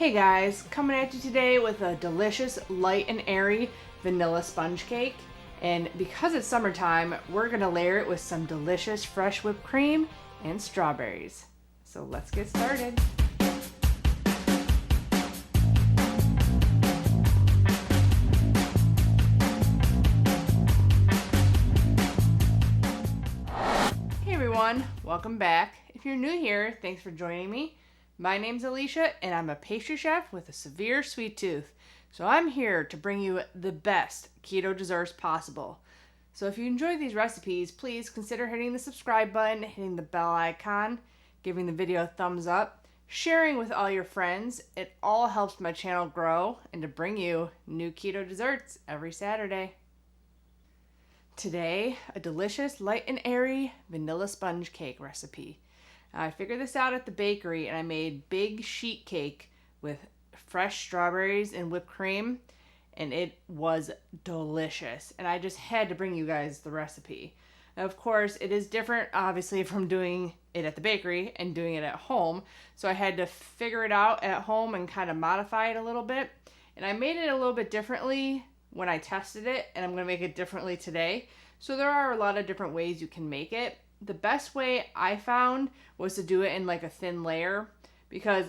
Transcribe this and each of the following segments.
Hey guys, coming at you today with a delicious, light and airy vanilla sponge cake. And because it's summertime, we're gonna layer it with some delicious fresh whipped cream and strawberries. So let's get started. Hey everyone, welcome back. If you're new here, thanks for joining me. My name's Alycia, and I'm a pastry chef with a severe sweet tooth. So I'm here to bring you the best keto desserts possible. So if you enjoy these recipes, please consider hitting the subscribe button, hitting the bell icon, giving the video a thumbs up, sharing with all your friends. It all helps my channel grow and to bring you new keto desserts every Saturday. Today, a delicious, light and airy vanilla sponge cake recipe. I figured this out at the bakery and I made big sheet cake with fresh strawberries and whipped cream, and it was delicious. And I just had to bring you guys the recipe. Now, of course, it is different, obviously, from doing it at the bakery and doing it at home. So I had to figure it out at home and kind of modify it a little bit. And I made it a little bit differently when I tested it, and I'm going to make it differently today. So there are a lot of different ways you can make it. The best way I found was to do it in like a thin layer, because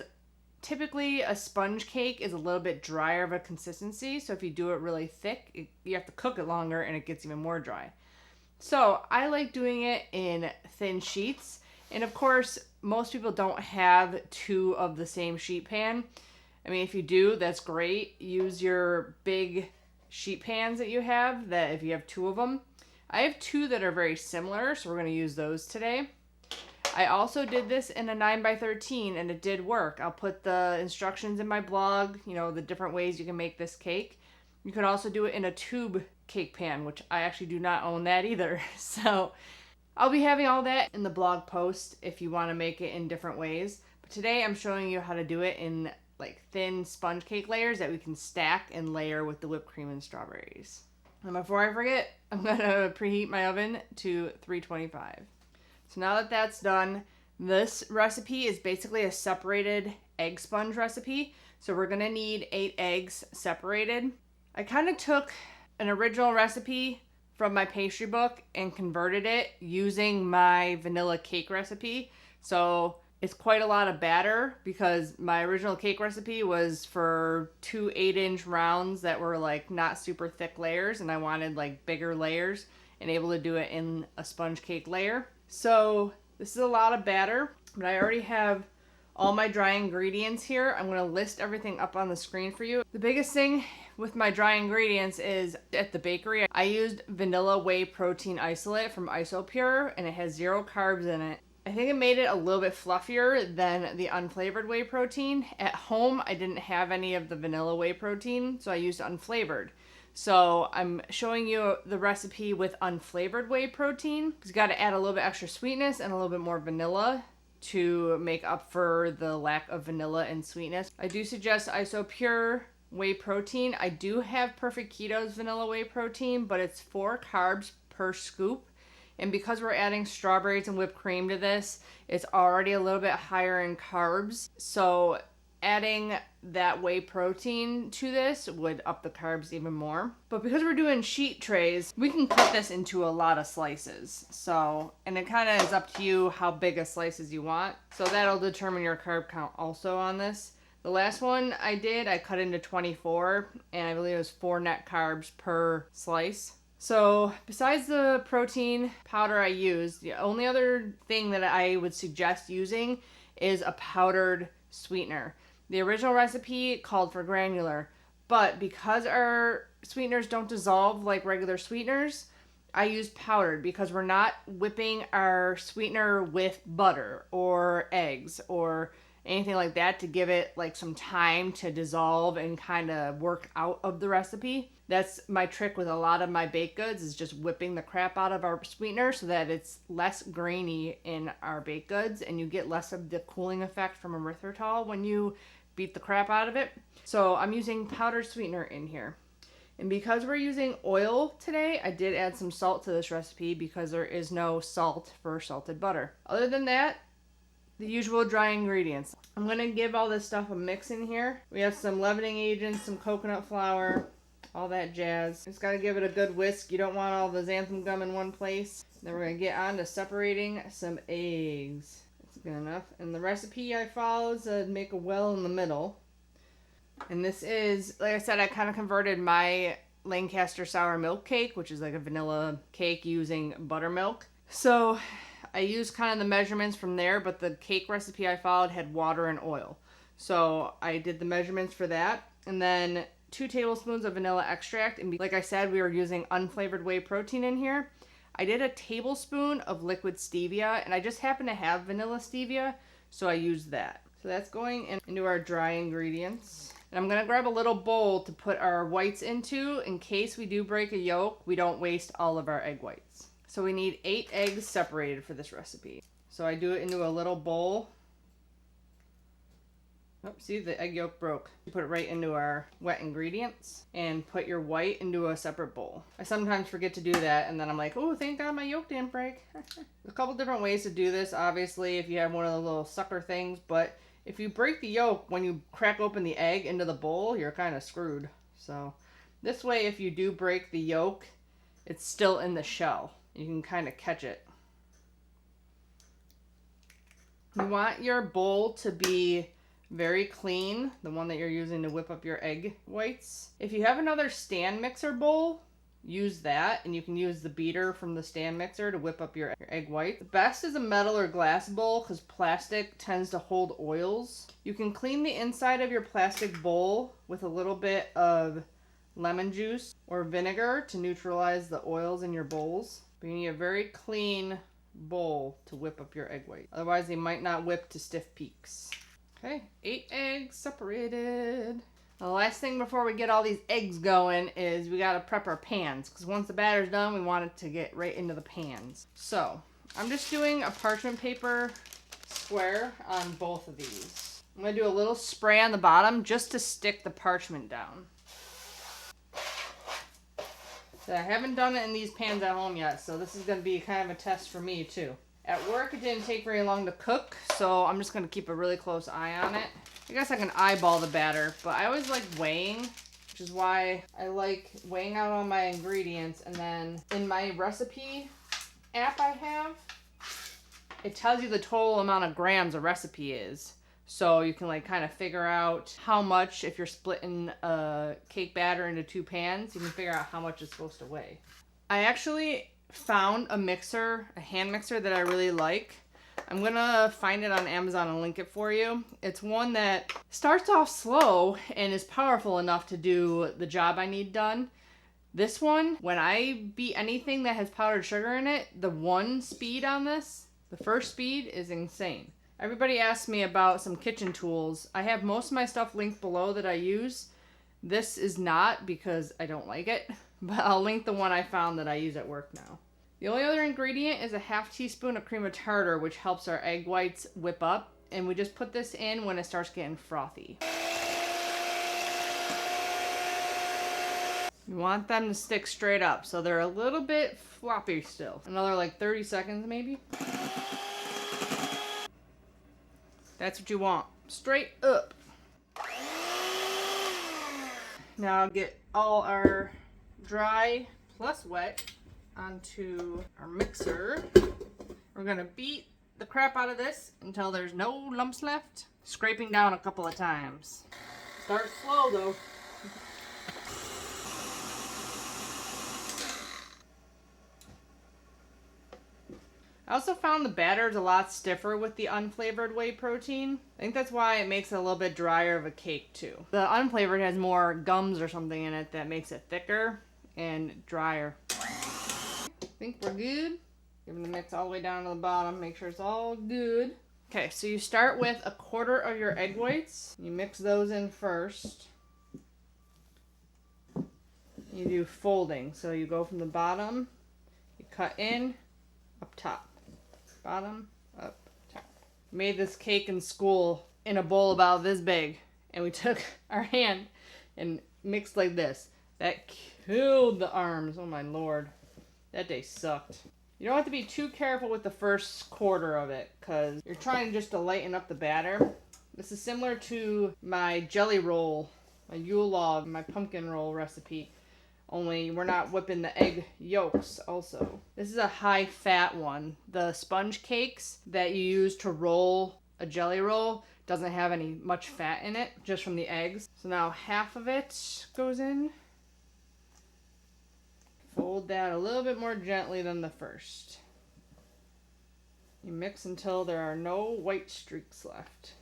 typically a sponge cake is a little bit drier of a consistency. So if you do it really thick, you have to cook it longer and it gets even more dry. So I like doing it in thin sheets. And of course, most people don't have two of the same sheet pan. I mean, if you do, that's great. Use your big sheet pans that you have, that if you have two of them. I have two that are very similar, so we're going to use those today. I also did this in a 9x13, and it did work. I'll put the instructions in my blog, the different ways you can make this cake. You can also do it in a tube cake pan, which I actually do not own that either. So I'll be having all that in the blog post if you want to make it in different ways. But today I'm showing you how to do it in like thin sponge cake layers that we can stack and layer with the whipped cream and strawberries. And before I forget, I'm going to preheat my oven to 325. So now that that's done, this recipe is basically a separated egg sponge recipe. So we're going to need 8 eggs separated. I kind of took an original recipe from my pastry book and converted it using my vanilla cake recipe. So it's quite a lot of batter, because my original cake recipe was for 2 8-inch rounds that were like not super thick layers, and I wanted like bigger layers and able to do it in a sponge cake layer. So this is a lot of batter, but I already have all my dry ingredients here. I'm going to list everything up on the screen for you. The biggest thing with my dry ingredients is at the bakery, I used vanilla whey protein isolate from Isopure, and it has 0 carbs in it. I think it made it a little bit fluffier than the unflavored whey protein. At home, I didn't have any of the vanilla whey protein, so I used unflavored. So I'm showing you the recipe with unflavored whey protein, because you got to add a little bit extra sweetness and a little bit more vanilla to make up for the lack of vanilla and sweetness. I do suggest Isopure whey protein. I do have Perfect Keto's vanilla whey protein, but it's 4 carbs per scoop. And because we're adding strawberries and whipped cream to this, it's already a little bit higher in carbs. So adding that whey protein to this would up the carbs even more. But because we're doing sheet trays, we can cut this into a lot of slices. So, and it kind of is up to you how big of slices you want. So that'll determine your carb count also on this. The last one I did, I cut into 24, and I believe it was 4 net carbs per slice. So besides the protein powder I used, the only other thing that I would suggest using is a powdered sweetener. The original recipe called for granular, but because our sweeteners don't dissolve like regular sweeteners, I use powdered, because we're not whipping our sweetener with butter or eggs or anything like that to give it like some time to dissolve and kind of work out of the recipe. That's my trick with a lot of my baked goods, is just whipping the crap out of our sweetener so that it's less grainy in our baked goods, and you get less of the cooling effect from erythritol when you beat the crap out of it. So I'm using powdered sweetener in here. And because we're using oil today, I did add some salt to this recipe because there is no salt for salted butter. Other than that, the usual dry ingredients. I'm gonna give all this stuff a mix in here. We have some leavening agents, some coconut flour, all that jazz. Just gotta give it a good whisk. You don't want all the xanthan gum in one place. Then we're gonna get on to separating some eggs. That's good enough. And the recipe I follow is to make a well in the middle. And this is, like I said, I kind of converted my Lancaster sour milk cake, which is like a vanilla cake using buttermilk. So I used kind of the measurements from there, but the cake recipe I followed had water and oil. So I did the measurements for that. And then 2 tablespoons of vanilla extract. And like I said, we were using unflavored whey protein in here. I did a tablespoon of liquid stevia, and I just happen to have vanilla stevia, so I used that. So that's going into our dry ingredients. And I'm gonna grab a little bowl to put our whites into in case we do break a yolk, we don't waste all of our egg whites. So we need 8 eggs separated for this recipe. So I do it into a little bowl. Oh, see, the egg yolk broke. You put it right into our wet ingredients and put your white into a separate bowl. I sometimes forget to do that, and then I'm like, oh, thank God my yolk didn't break. A couple different ways to do this, obviously, if you have one of the little sucker things, but if you break the yolk when you crack open the egg into the bowl, you're kind of screwed. So this way, if you do break the yolk, it's still in the shell. You can kind of catch it. You want your bowl to be very clean, the one that you're using to whip up your egg whites. If you have another stand mixer bowl, use that, and you can use the beater from the stand mixer to whip up your egg white. The best is a metal or glass bowl because plastic tends to hold oils. You can clean the inside of your plastic bowl with a little bit of lemon juice or vinegar to neutralize the oils in your bowls. But you need a very clean bowl to whip up your egg white. Otherwise, they might not whip to stiff peaks. Okay, 8 eggs separated. The last thing before we get all these eggs going is we gotta prep our pans, because once the batter's done, we want it to get right into the pans. So, I'm just doing a parchment paper square on both of these. I'm gonna do a little spray on the bottom just to stick the parchment down. So I haven't done it in these pans at home yet, so this is gonna be kind of a test for me too. At work, it didn't take very long to cook, so I'm just going to keep a really close eye on it. I guess I can eyeball the batter, but I always like weighing, which is why I like weighing out all my ingredients. And then in my recipe app I have, it tells you the total amount of grams a recipe is. So you can like kind of figure out how much, if you're splitting a cake batter into 2 pans, you can figure out how much it's supposed to weigh. I actually found a mixer, a hand mixer that I really like. I'm gonna find it on Amazon and link it for you. It's one that starts off slow and is powerful enough to do the job I need done. This one, when I beat anything that has powdered sugar in it, the one speed on this, the first speed is insane. Everybody asks me about some kitchen tools. I have most of my stuff linked below that I use. This is not because I don't like it, but I'll link the one I found that I use at work now. The only other ingredient is a half teaspoon of cream of tartar, which helps our egg whites whip up. And we just put this in when it starts getting frothy. You want them to stick straight up, so they're a little bit floppy still. Another like 30 seconds maybe. That's what you want. Straight up. Now get all our dry plus wet onto our mixer. We're gonna beat the crap out of this until there's no lumps left, scraping down a couple of times. Start slow though. I also found the batter is a lot stiffer with the unflavored whey protein. I think that's why it makes it a little bit drier of a cake too. The unflavored has more gums or something in it that makes it thicker and drier. I think we're good. Giving the mix all the way down to the bottom, make sure it's all good. Okay, so you start with a quarter of your egg whites. You mix those in first. You do folding, so you go from the bottom, you cut in, up top. Bottom, up, top. Made this cake in school in a bowl about this big, and we took our hand and mixed like this. That killed the arms. Oh my lord. That day sucked. You don't have to be too careful with the first quarter of it because you're trying just to lighten up the batter. This is similar to my jelly roll, my Yule log, my pumpkin roll recipe. Only we're not whipping the egg yolks also. This is a high fat one. The sponge cakes that you use to roll a jelly roll doesn't have any much fat in it, just from the eggs. So now half of it goes in. Fold that a little bit more gently than the first. You mix until there are no white streaks left.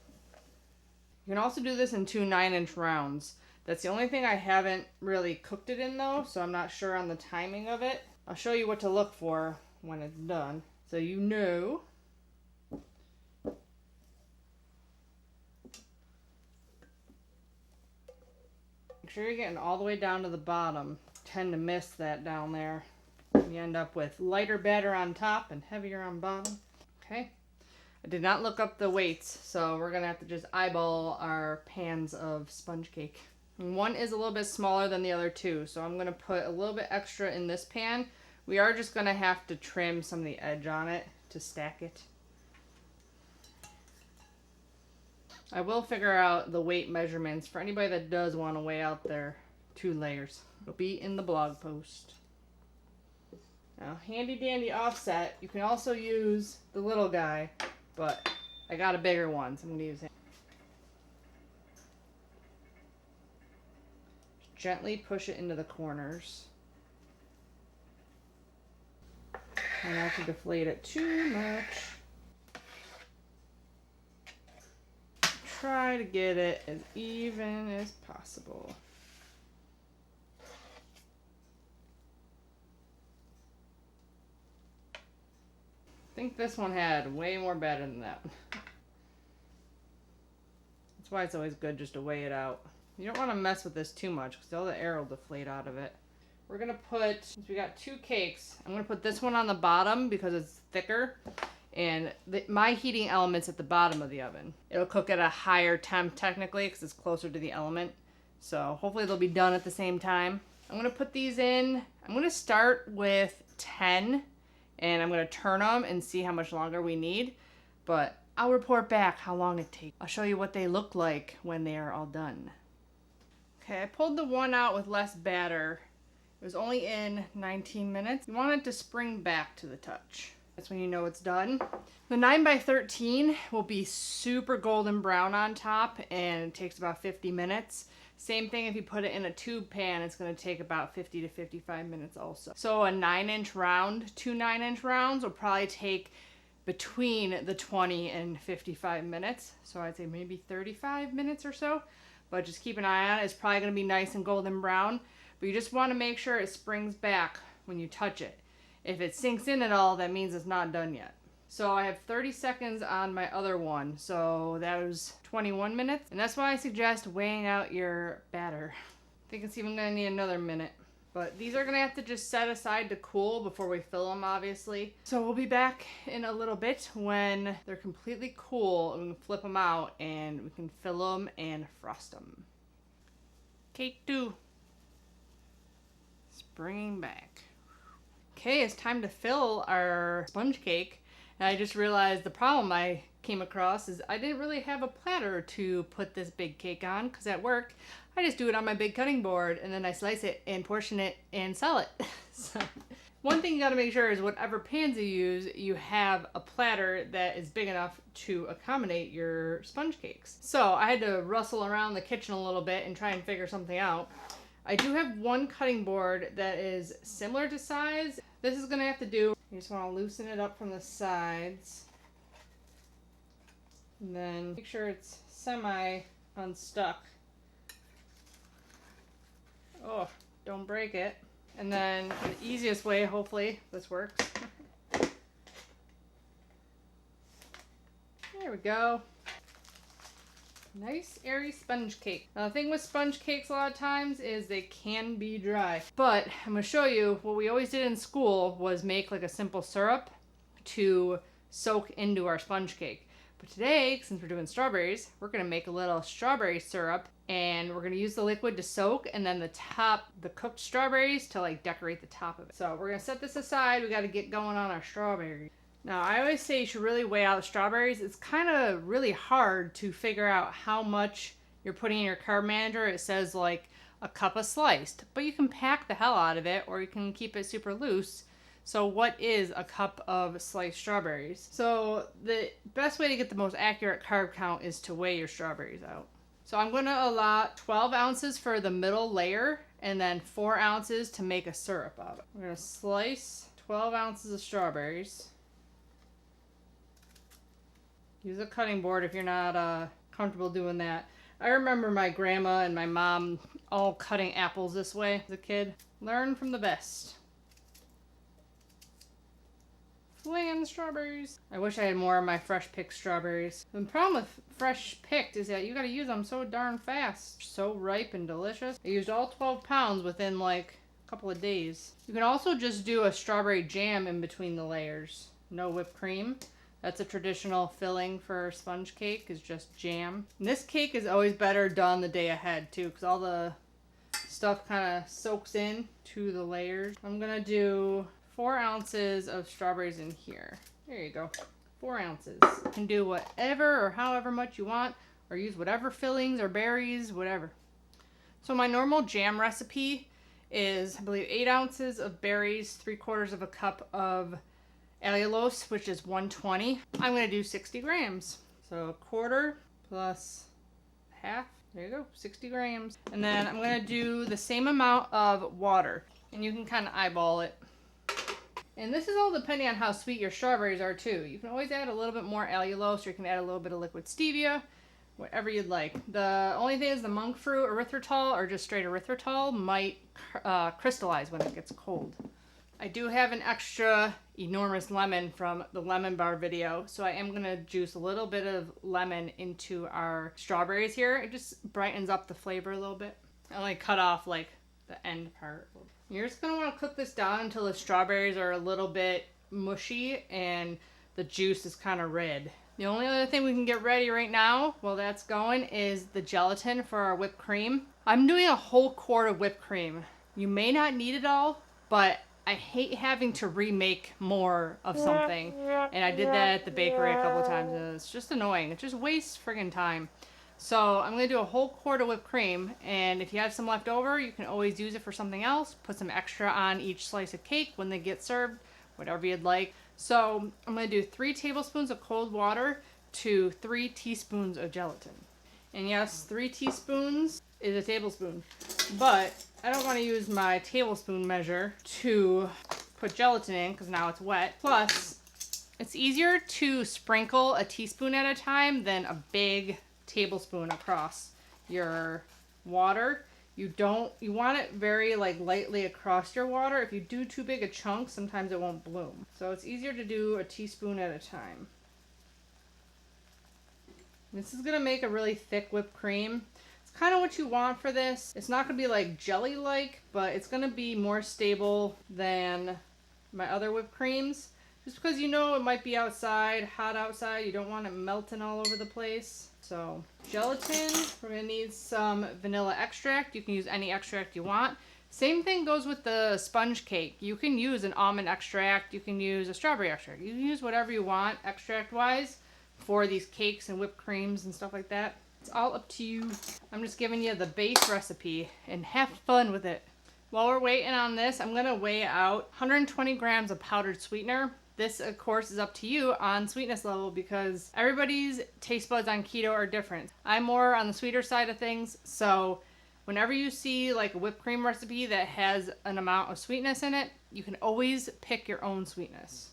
You can also do this in 2 9-inch rounds. That's the only thing I haven't really cooked it in though, so I'm not sure on the timing of it. I'll show you what to look for when it's done, so you know. Make sure you're getting all the way down to the bottom. Tend to miss that down there. You end up with lighter batter on top and heavier on bottom. Okay. I did not look up the weights, so we're gonna have to just eyeball our pans of sponge cake. One is a little bit smaller than the other two, so I'm going to put a little bit extra in this pan. We are just going to have to trim some of the edge on it to stack it. I will figure out the weight measurements for anybody that does want to weigh out their 2 layers. It'll be in the blog post. Now, handy dandy offset. You can also use the little guy, but I got a bigger one, so I'm going to use it. Gently push it into the corners. And not to deflate it too much. Try to get it as even as possible. I think this one had way more batter than that one. That's why it's always good just to weigh it out. You don't want to mess with this too much because all the air will deflate out of it. We're going to put, since we got 2 cakes, I'm going to put this one on the bottom because it's thicker. And my heating element's at the bottom of the oven. It'll cook at a higher temp technically because it's closer to the element. So hopefully they'll be done at the same time. I'm going to put these in. I'm going to start with 10 and I'm going to turn them and see how much longer we need. But I'll report back how long it takes. I'll show you what they look like when they are all done. Okay, I pulled the one out with less batter. It was only in 19 minutes. You want it to spring back to the touch. That's when you know it's done. The 9x13 will be super golden brown on top and it takes about 50 minutes. Same thing if you put it in a tube pan, it's going to take about 50 to 55 minutes also. So a 9-inch round, 2 9-inch rounds will probably take between the 20 and 55 minutes. So I'd say maybe 35 minutes or so. But just keep an eye on it. It's probably going to be nice and golden brown. But you just want to make sure it springs back when you touch it. If it sinks in at all, that means it's not done yet. So I have 30 seconds on my other one. So that was 21 minutes. And that's why I suggest weighing out your batter. I think it's even going to need another minute. But these are going to have to just set aside to cool before we fill them, obviously. So we'll be back in a little bit when they're completely cool and we can flip them out and we can fill them and frost them. Cake 2. Springing back. Okay, it's time to fill our sponge cake. And I just realized the problem I came across is I didn't really have a platter to put this big cake on because at work I just do it on my big cutting board and then I slice it and portion it and sell it. So one thing you got to make sure is whatever pans you use, you have a platter that is big enough to accommodate your sponge cakes. So I had to rustle around the kitchen a little bit and try and figure something out. I do have one cutting board that is similar to size. This is going to have to do, you just want to loosen it up from the sides. And then make sure it's semi unstuck. Oh, don't break it. And then the easiest way, hopefully this works. There we go. Nice airy sponge cake. Now the thing with sponge cakes a lot of times is they can be dry. But I'm going to show you what we always did in school was make like a simple syrup to soak into our sponge cake. But today, since we're doing strawberries, we're gonna make a little strawberry syrup, and we're gonna use the liquid to soak, and then the cooked strawberries to like decorate the top of it. So we're gonna set this aside. We gotta get going on our strawberries. Now, I always say you should really weigh out strawberries. It's kind of really hard to figure out how much you're putting in your carb manager. It says like a cup of sliced, but you can pack the hell out of it, or you can keep it super loose. So what is a cup of sliced strawberries? So the best way to get the most accurate carb count is to weigh your strawberries out. So I'm going to allot 12 ounces for the middle layer and then 4 ounces to make a syrup out of it. We're going to slice 12 ounces of strawberries. Use a cutting board if you're not comfortable doing that. I remember my grandma and my mom all cutting apples this way as a kid. Learn from the best. Flinging strawberries. I wish I had more of my fresh picked strawberries. The problem with fresh picked is that you gotta use them so darn fast. So ripe and delicious. I used all 12 pounds within like a couple of days. You can also just do a strawberry jam in between the layers. No whipped cream. That's a traditional filling for sponge cake, is just jam. And this cake is always better done the day ahead too, because all the stuff kind of soaks in to the layers. I'm gonna do 4 ounces of strawberries in here. There you go. 4 ounces. You can do whatever or however much you want, or use whatever fillings or berries, whatever. So my normal jam recipe is, I believe, 8 ounces of berries, 3/4 of a cup of allulose, which is 120. I'm going to do 60 grams. So 1/4 plus half. There you go, 60 grams. And then I'm going to do the same amount of water. And you can kind of eyeball it. And this is all depending on how sweet your strawberries are too. You can always add a little bit more allulose, or you can add a little bit of liquid stevia, whatever you'd like. The only thing is the monkfruit erythritol, or just straight erythritol, might crystallize when it gets cold. I do have an extra enormous lemon from the lemon bar video, so I am going to juice a little bit of lemon into our strawberries here. It just brightens up the flavor a little bit. I only cut off like the end part. You're just going to want to cook this down until the strawberries are a little bit mushy and the juice is kind of red. The only other thing we can get ready right now while that's going is the gelatin for our whipped cream. I'm doing a whole quart of whipped cream. You may not need it all, but I hate having to remake more of something. And I did that at the bakery a couple of times, and it's just annoying. It just wastes friggin' time. So I'm going to do a whole quart of whipped cream, and if you have some left over, you can always use it for something else. Put some extra on each slice of cake when they get served, whatever you'd like. So I'm going to do 3 tablespoons of cold water to 3 teaspoons of gelatin. And yes, 3 teaspoons is a tablespoon, but I don't want to use my tablespoon measure to put gelatin in because now it's wet. Plus, it's easier to sprinkle a teaspoon at a time than a big tablespoon across your water. You want it very like lightly across your water. If you do too big a chunk, sometimes it won't bloom. So it's easier to do a teaspoon at a time. This is gonna make a really thick whipped cream. It's kind of what you want for this. It's not gonna be like jelly-like, but it's gonna be more stable than my other whipped creams. Just because you know it might be outside, hot outside, you don't want it melting all over the place. So gelatin, we're gonna need some vanilla extract. You can use any extract you want. Same thing goes with the sponge cake. You can use an almond extract, you can use a strawberry extract. You can use whatever you want extract-wise for these cakes and whipped creams and stuff like that. It's all up to you. I'm just giving you the base recipe and have fun with it. While we're waiting on this, I'm gonna weigh out 120 grams of powdered sweetener. This, of course, is up to you on sweetness level because everybody's taste buds on keto are different. I'm more on the sweeter side of things, so whenever you see like a whipped cream recipe that has an amount of sweetness in it, you can always pick your own sweetness.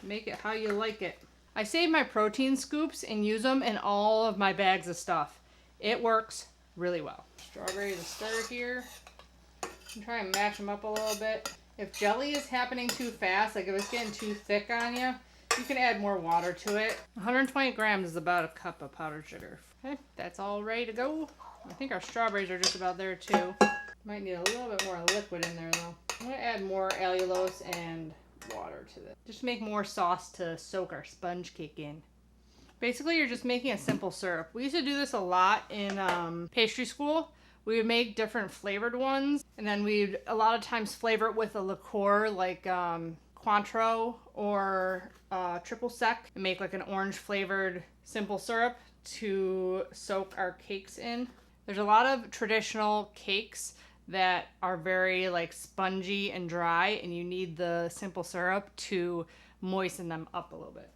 Make it how you like it. I save my protein scoops and use them in all of my bags of stuff. It works really well. Strawberries to stir here. Try and mash them up a little bit. If jelly is happening too fast, like if it's getting too thick on you, you can add more water to it. 120 grams is about a cup of powdered sugar. Okay, that's all ready to go. I think our strawberries are just about there too. Might need a little bit more liquid in there though. I'm gonna add more allulose and water to this. Just make more sauce to soak our sponge cake in. Basically, you're just making a simple syrup. We used to do this a lot in pastry school. We would make different flavored ones, and then we'd a lot of times flavor it with a liqueur like Cointreau or triple sec, and make like an orange flavored simple syrup to soak our cakes in. There's a lot of traditional cakes that are very like spongy and dry, and you need the simple syrup to moisten them up a little bit.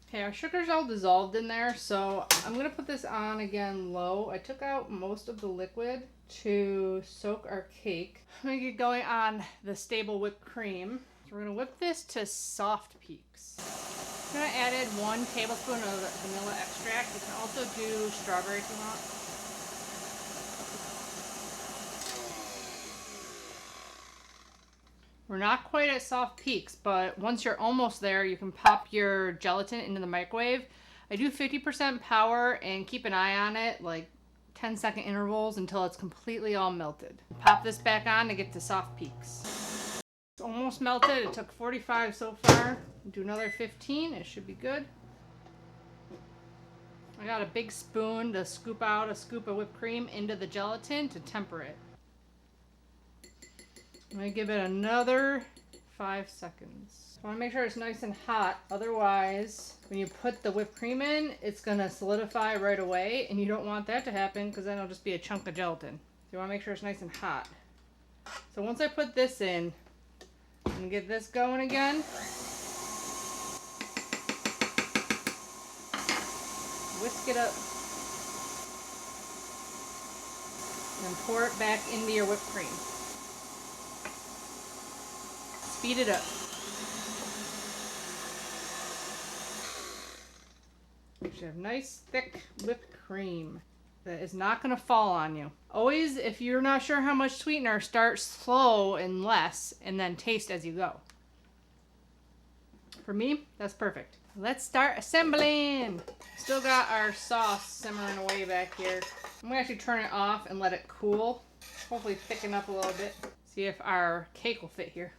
Okay, our sugar's all dissolved in there, so I'm gonna put this on again low. I took out most of the liquid to soak our cake. I'm gonna get going on the stable whipped cream. So we're gonna whip this to soft peaks. I'm gonna add in 1 tablespoon of vanilla extract. You can also do strawberry if you want. We're not quite at soft peaks, but once you're almost there, you can pop your gelatin into the microwave. I do 50% power and keep an eye on it, like 10-second intervals until it's completely all melted. Pop this back on to get to soft peaks. It's almost melted. It took 45 so far. Do another 15. It should be good. I got a big spoon to scoop out a scoop of whipped cream into the gelatin to temper it. I'm going to give it another 5 seconds. I want to make sure it's nice and hot. Otherwise, when you put the whipped cream in, it's going to solidify right away. And you don't want that to happen because then it'll just be a chunk of gelatin. So you want to make sure it's nice and hot. So once I put this in, I'm going to get this going again. Whisk it up. And pour it back into your whipped cream. Speed it up. You should have nice, thick whipped cream that is not going to fall on you. Always, if you're not sure how much sweetener, start slow and less, and then taste as you go. For me, that's perfect. Let's start assembling. Still got our sauce simmering away back here. I'm going to actually turn it off and let it cool. Hopefully thicken up a little bit. See if our cake will fit here.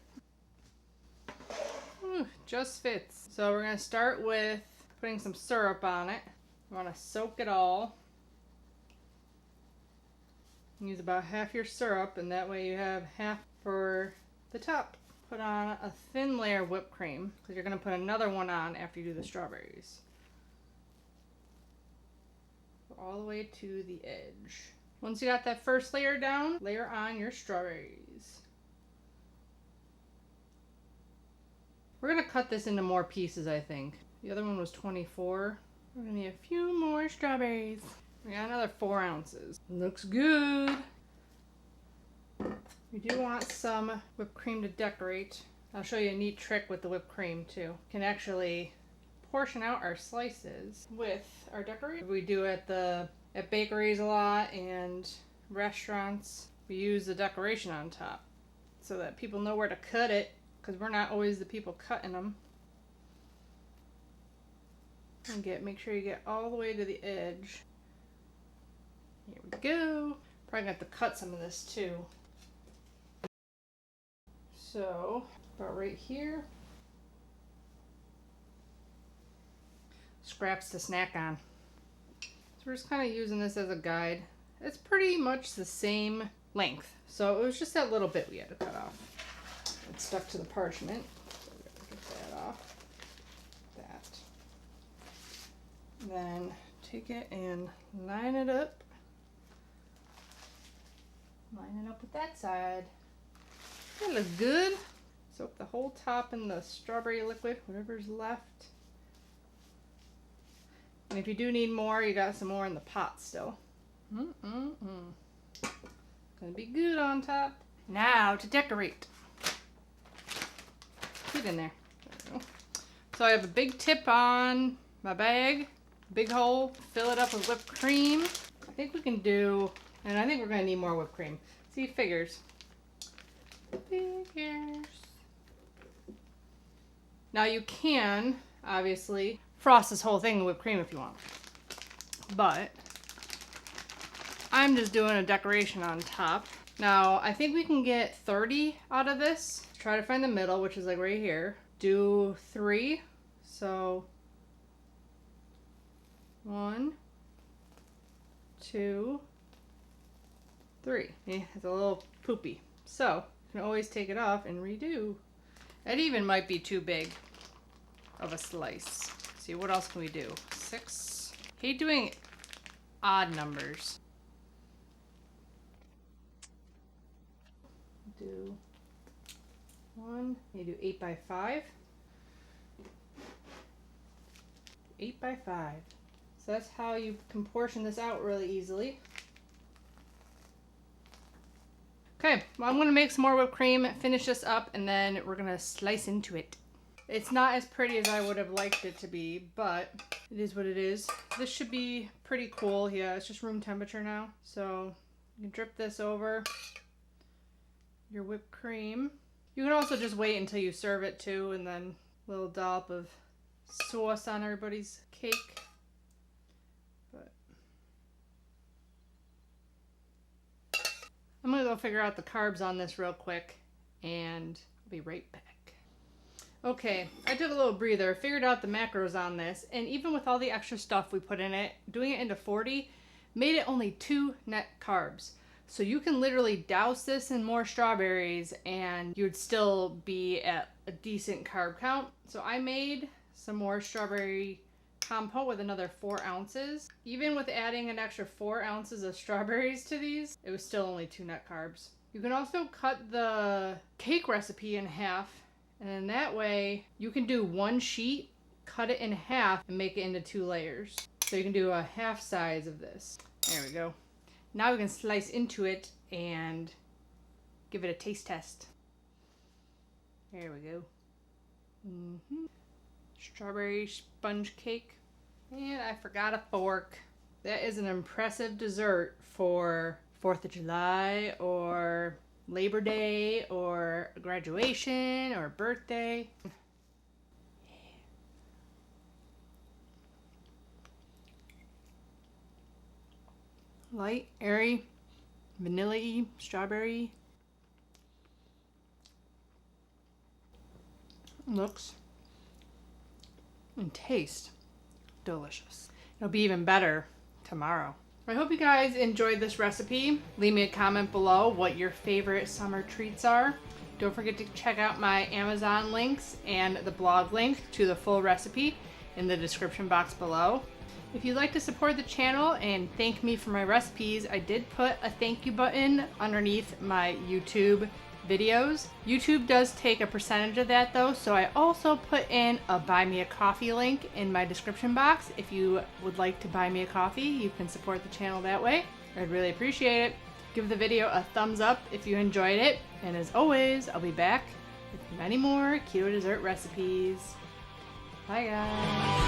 Just fits. So we're going to start with putting some syrup on it. We want to soak it all. Use about half your syrup, and that way you have half for the top. Put on a thin layer of whipped cream, because you're going to put another one on after you do the strawberries. Go all the way to the edge. Once you got that first layer down, layer on your strawberries. We're going to cut this into more pieces, I think. The other one was 24. We're going to need a few more strawberries. We got another 4 ounces. Looks good. We do want some whipped cream to decorate. I'll show you a neat trick with the whipped cream too. You can actually portion out our slices with our decoration. We do at bakeries a lot and restaurants. We use the decoration on top so that people know where to cut it, because we're not always the people cutting them. And make sure you get all the way to the edge. Here we go. Probably gonna have to cut some of this too. So, about right here. Scraps to snack on. So we're just kind of using this as a guide. It's pretty much the same length. So it was just that little bit we had to cut off. It's stuck to the parchment. So we gotta get that off. That. Then take it and line it up. Line it up with that side. That looks good. Soak the whole top in the strawberry liquid, whatever's left. And if you do need more, you got some more in the pot still. Gonna be good on top. Now to decorate. Get in there. There we go. So I have a big tip on my bag. Big hole. Fill it up with whipped cream. I think we can do, and I think we're gonna need more whipped cream. See, figures. Figures. Now you can, obviously, frost this whole thing with whipped cream if you want. But I'm just doing a decoration on top. Now, I think we can get 30 out of this try to find the middle, which is like right here. Do 3. So 1, 2, 3. Yeah, it's a little poopy. So you can always take it off and redo. That even might be too big of a slice. Let's see, what else can we do? 6. Hate doing odd numbers. Do 1. You do 8 by 5. 8 by 5. So that's how you can portion this out really easily. Okay, well, I'm gonna make some more whipped cream, finish this up, and then we're gonna slice into it. It's not as pretty as I would have liked it to be, but it is what it is. This should be pretty cool. Yeah, it's just room temperature now. So you can drip this over your whipped cream. You can also just wait until you serve it too, and then a little dollop of sauce on everybody's cake. But I'm gonna go figure out the carbs on this real quick, and I'll be right back. Okay, I took a little breather, figured out the macros on this, and even with all the extra stuff we put in it, doing it into 40 made it only 2 net carbs. So you can literally douse this in more strawberries and you would still be at a decent carb count. So I made some more strawberry compote with another 4 ounces. Even with adding an extra 4 ounces of strawberries to these, it was still only 2 net carbs. You can also cut the cake recipe in half, and then that way you can do 1 sheet, cut it in half, and make it into 2 layers. So you can do a half size of this. There we go. Now we can slice into it and give it a taste test. There we go. Strawberry sponge cake. And I forgot a fork. That is an impressive dessert for 4th of July or Labor Day or graduation or birthday. Light, airy, vanilla-y, strawberry. Looks and taste delicious. It'll be even better tomorrow. I hope you guys enjoyed this recipe. Leave me a comment below what your favorite summer treats are. Don't forget to check out my Amazon links and the blog link to the full recipe in the description box below. If you'd like to support the channel and thank me for my recipes, I did put a thank you button underneath my YouTube videos. YouTube does take a percentage of that though, so I also put in a buy me a coffee link in my description box. If you would like to buy me a coffee, you can support the channel that way. I'd really appreciate it. Give the video a thumbs up if you enjoyed it, and as always, I'll be back with many more keto dessert recipes. Bye guys.